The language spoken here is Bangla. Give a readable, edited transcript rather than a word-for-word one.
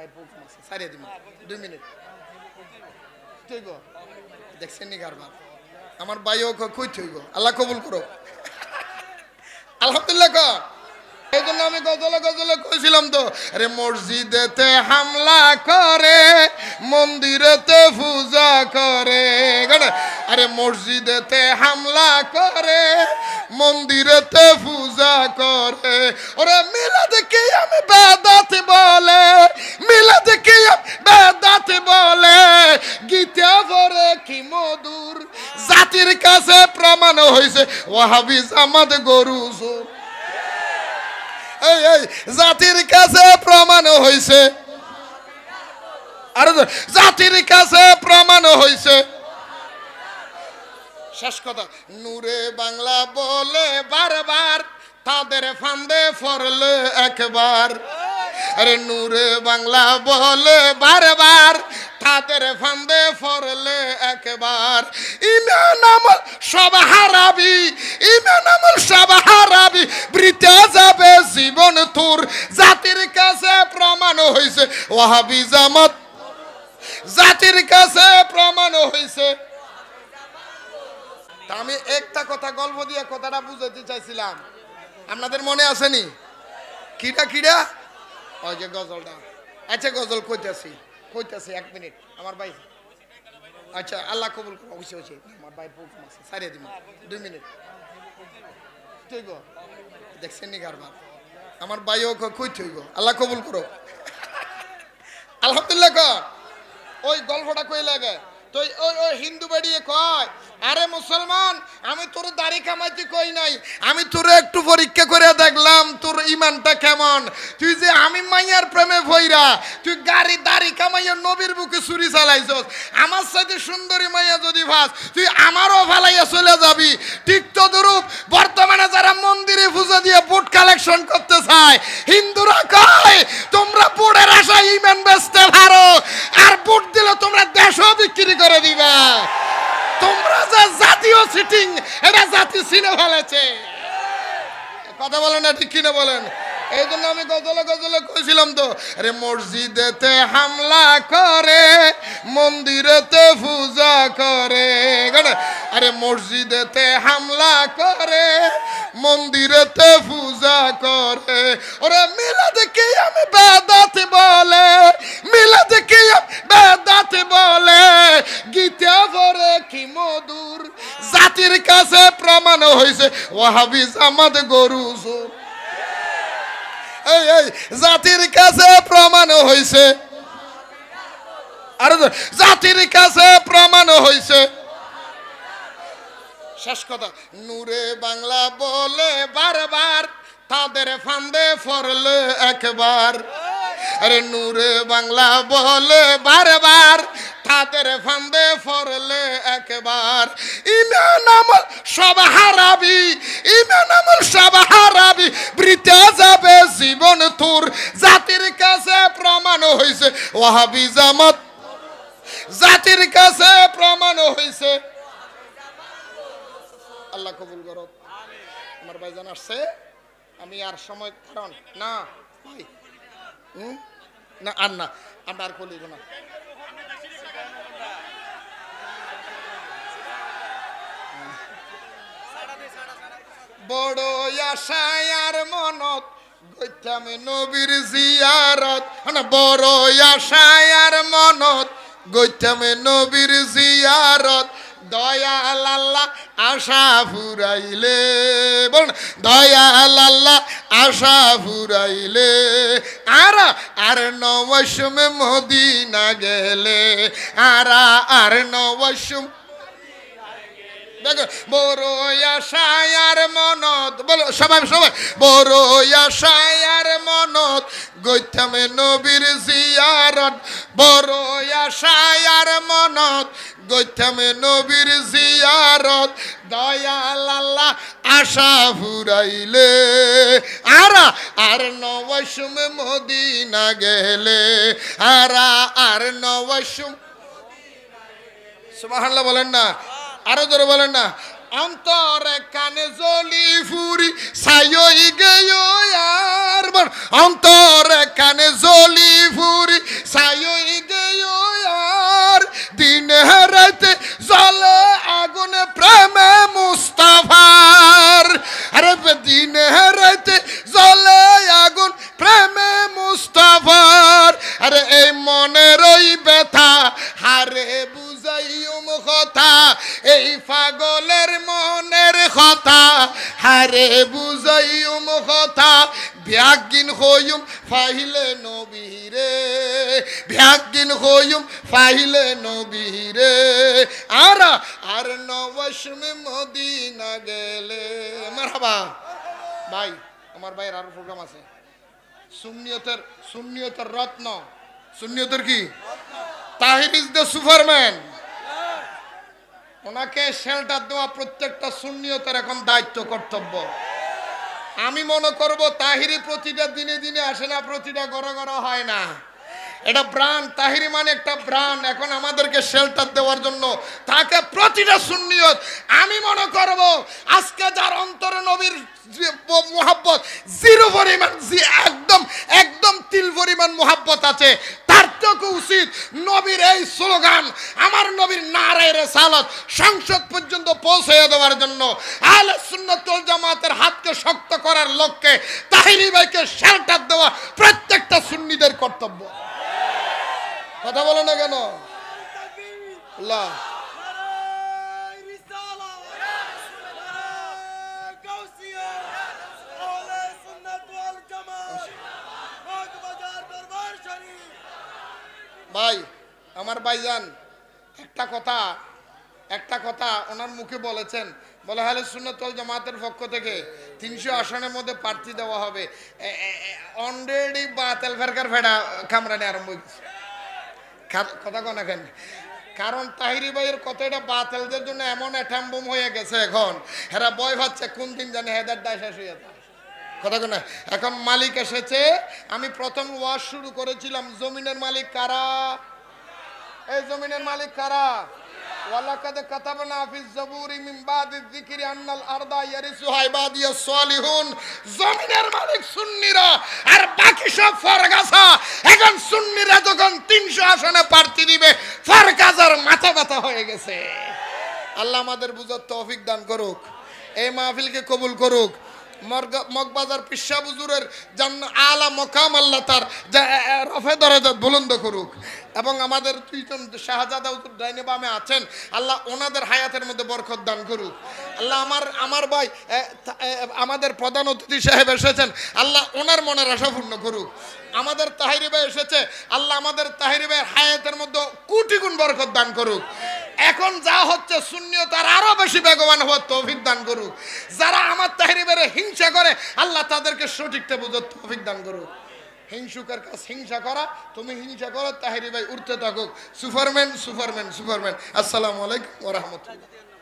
ভাই প্রোগ্রাম আছে সারিয়ে দিব 2 মিনিট হইব দেখছেন নি কারবার আমার ভাইও কই হইব আল্লাহ কবুল করো আলহামদুলিল্লাহ ক এই জন্য আমি গজলে কইছিলাম তো আরে মসজিদেতে হামলা করে মন্দিরেতে পূজা করে আরে মসজিদেতে হামলা করে মন্দিরেতে পূজা করে ওরে মিলাদ কি আমি বেদাত বলে মিলাদ কি বেদাত বলে গীতা পড়ে কি মধুর জাতির কাছে প্রমাণ হইছে ওয়াহাবি জামাত গরু জোর এই জাতির কাছে প্রমাণ হইছে আর জাতির কাছে প্রমাণ হইছে শেষ কথা নূরে বাংলা বলে বারবার তাদের ফান্দে পড়লে একবার আরে নূরে বাংলা বলে বারবার তাদের ফান্দে পড়লে একবার ইমান আমল সব হারাবি ইমান আমল সব হারাবি বৃথা যাবে জীবন তোর জাতির কাছে প্রমাণ হইছে ওয়াহাবি জামাত জাতির কাছে প্রমাণ হইছে তা আমি একটা কথা গল্প দিয়ে কথাটা বুঝাতে চাইছিলাম আপনাদের মনে আসেনি কিডা ওই যে গজলটা আচ্ছা গজল কইতাছি 1 মিনিট আমার ভাই আচ্ছা আল্লাহ কবুল করো অবশ্যই আমার ভাই প্রোগ্রাম আছে সারিয়ে দিব 2 মিনিট হইব দেখছেন নি কারবার আমার ভাইও কই হইব আল্লাহ কবুল করো আলহামদুলিল্লাহ ক ওই গল্পটা কই লাগে তো ওই হিন্দু বেড়িয়ে কয় আরে মুসলমান আমি তোর দাড়ি কামাইতে কই নাই আমি তোর একটু পরীক্ষা করে দেখলাম তোর ইমানটা কেমন তুই যে আমি মাইয়ার প্রেমে ভইরা তুই দাড়ি কামাইয়া নবীর বুকে ছুরি চালাইছস আমার সাথে সুন্দরী মাইয়া যদি ভাস তুই আমারও ফালাইয়া চলে যাবি ঠিক তদরূপ বর্তমানে যারা মন্দিরে পূজা দিয়ে বুট কালেকশন করতে চায় হিন্দুরা কয় তোমরা বুটের আশায় ইমান বেচতে পারো আর বুট দিলে তোমরা দেশও বিক্রি করে দিবা তোমরা যে জাতীয় সিটিং এটা জাতি সিনে ফেলেছে কথা বলেন না ঠিক কিনা বলেন এই জন্য আমি গজলে কইছিলাম তো আরে মসজিদেতে হামলা করে মন্দিরেতে পূজা করে আরে মসজিদেতে হামলা করে মন্দিরেতে পূজা করে ওরে মিলাদ কি আমি বেদাত বলে মিলাদ কি বেদাত বলে গীতা পড়ে কি মধুর জাতির কাছে প্রমাণ হইছে ওয়াহাবি জামাত গরু জোর এই জাতির কাছে প্রমাণ হইছে আর জাতির কাছে প্রমাণ হইছে শেষ কথা নূরে বাংলা বলে বারবার তাদের ফান্দে পড়লে একবার আরে নূরে বাংলা বলে বারবার তাদের ফান্দে পড়লে একবার ইমান আমল সব হারাবি ইমান আমল সব হারাবি বৃথা যাবে জীবন তোর জাতির কাছে প্রমাণ হইছে ওয়াহাবি জামাত জাতির কাছে প্রমাণ হইছে আল্লাহ কবুল করো আমার ভাইজান আসছে আমি আর সময় কারণ না ভাই না আর না আর কলি না বড় আশায় আর মনত গইতাম নবীর জিয়ারত বড় আশায় আর মনত গইতাম নবীর জিয়ারত দয়াল আল্লাহ আশা ফুরাইলে বল দয়াল আল্লাহ আশা ফুরাইলে আর নবসম মদিনা গেলে আর নবসম দেখো বড় আশায় আর মনত বলো সবাই বড় আশায় আর মনত গইতাম নবীর জিয়ারত বড় আশায় আর মনত গইতাম নবীর জিয়ারত দয়াল আল্লাহ আশা ফুরাইলে আর নবসম মদিনা গেলে আর নবসম সুবহানাল্লাহ বলেন না আরো জোরে বলেন না অন্তরে কানে জলি ফুরি ছাই গেয় আর অন্তরে কানে জলি ফুরি মনের ওই ব্যথা হারে বুঝাইম কথা এই পাগলের মনের কথা হারে বুঝাইম কথা ব্যাগিন হইম ফাইলে নবীরে ব্যাগিন হইম ফাইলে নবীরে আর নবসমে মদিনা গেলে মারহাবা ভাই আমার ভাইয়ের আরো প্রোগ্রাম আছে সুন্নিয়তের রত্ন সুন্নিয়তের কি তাহির ইজ দ্য সুপারম্যান ওনাকে শেল্টার দেওয়া প্রত্যেকটা সুন্নিয়তের এখন দায়িত্ব কর্তব্য আমি মনে করব তাহিরি প্রতিটা দিনে দিনে আসে না প্রতিটা গড় গড় হয় না এটা ব্রান্ড তাহিরি মানে একটা ব্রান্ড এখন আমাদেরকে শেল্টার দেওয়ার জন্য তাকে প্রতিটা সুন্নিয়ত আমি মনে করব আজকে যার অন্তরে নবীর মোহাব্বত জিরো পরিমাণ একদম একদম তিল পরিমাণ মোহাব্বত আছে তার থেকে উচিত নবীর এই স্লোগান আমার নবীর নারায়ে রিসালাত সংসদ পর্যন্ত পৌঁছে দেওয়ার জন্য আহলে সুন্নাত ওয়াল জামাতের হাতকে শক্ত করার লক্ষ্যে তাহিরি ভাইকে শেল্টার দেওয়া প্রত্যেকটা সুন্নিদের কর্তব্য কথা বলো না কেন আল্লাহ ভাই আমার ভাইজান একটা কথা ওনার মুখে বলেছেন বলে আহলে সুন্নাত ওয়াল জামাতের পক্ষ থেকে 300 আসনের মধ্যে প্রার্থী দেওয়া হবে অলরেডি বাতিল ফেরকার ফেডা কামরানি আরম্ভ হয়েছে কথা কোনা কেন কারণ তাহিরি ভাইয়ের কথাটা বাতিলদের জন্য এমন অ্যাটাম্বম হয়ে গেছে এখন এরা ভয় পাচ্ছে কোন দিন জানে হেদার দায় শেষ হয়ে যাবে কথা কোনা এখন মালিক এসেছে আমি প্রথম ওয়াজ শুরু করেছিলাম জমিনের মালিক কারা এই জমিনের মালিক কারা ওয়ালাকাদ কাতাবনা ফিজ জাবুরি মিন বাদিয যিকরি আন্নাল আরদা ইয়ারিসুহা ইবাদিয়াস সালিহুন জমিনের মালিক সুন্নিরা আর বাকি সব ফরগাছা এখন সুন্নিরা যখন 300 আসনে প্রার্থী দিবে ফরগাজার মাথা ব্যথা হয়ে গেছে আল্লাহ আমাদের বুঝার তৌফিক দান করুক এই মাহফিলকে কবুল করুক মগবাজার পিসা হুজুরের আলা মকাম আল্লাহ তার রফে দরাজাত বুলন্দ করুক এবং আমাদের দুইজন শাহজাদা হুজুর ডাইনে বামে আছেন আল্লাহ ওনাদের হায়াতের মধ্যে বরকত দান করুক আল্লাহ আমার ভাই আমাদের প্রধান অতিথি সাহেব এসেছেন আল্লাহ ওনার মনের আশা পূর্ণ করুক আমাদের তাহিরি ভাই এসেছে আল্লাহ আমাদের তাহিরি ভাইয়ের হায়াতের মধ্যে কোটি গুণ বরকত দান করুক এখন যা হচ্ছে সুন্নিয়ত আরো বেশি বেগবান হওয়ার তৌফিক দান করুক যারা আমার তাহিরি ভাইয়ের হিংসা করে আল্লাহ তাদেরকে সঠিকটা বুঝার তৌফিক দান করুক হিংসুকের কাছে হিংসা করা তুমি হিংসা করো তাহিরি ভাই উঠতে থাকুক সুপারম্যান সুপারম্যান সুপারম্যান আসসালামু আলাইকুম ওয়া রাহমাতুল্লাহ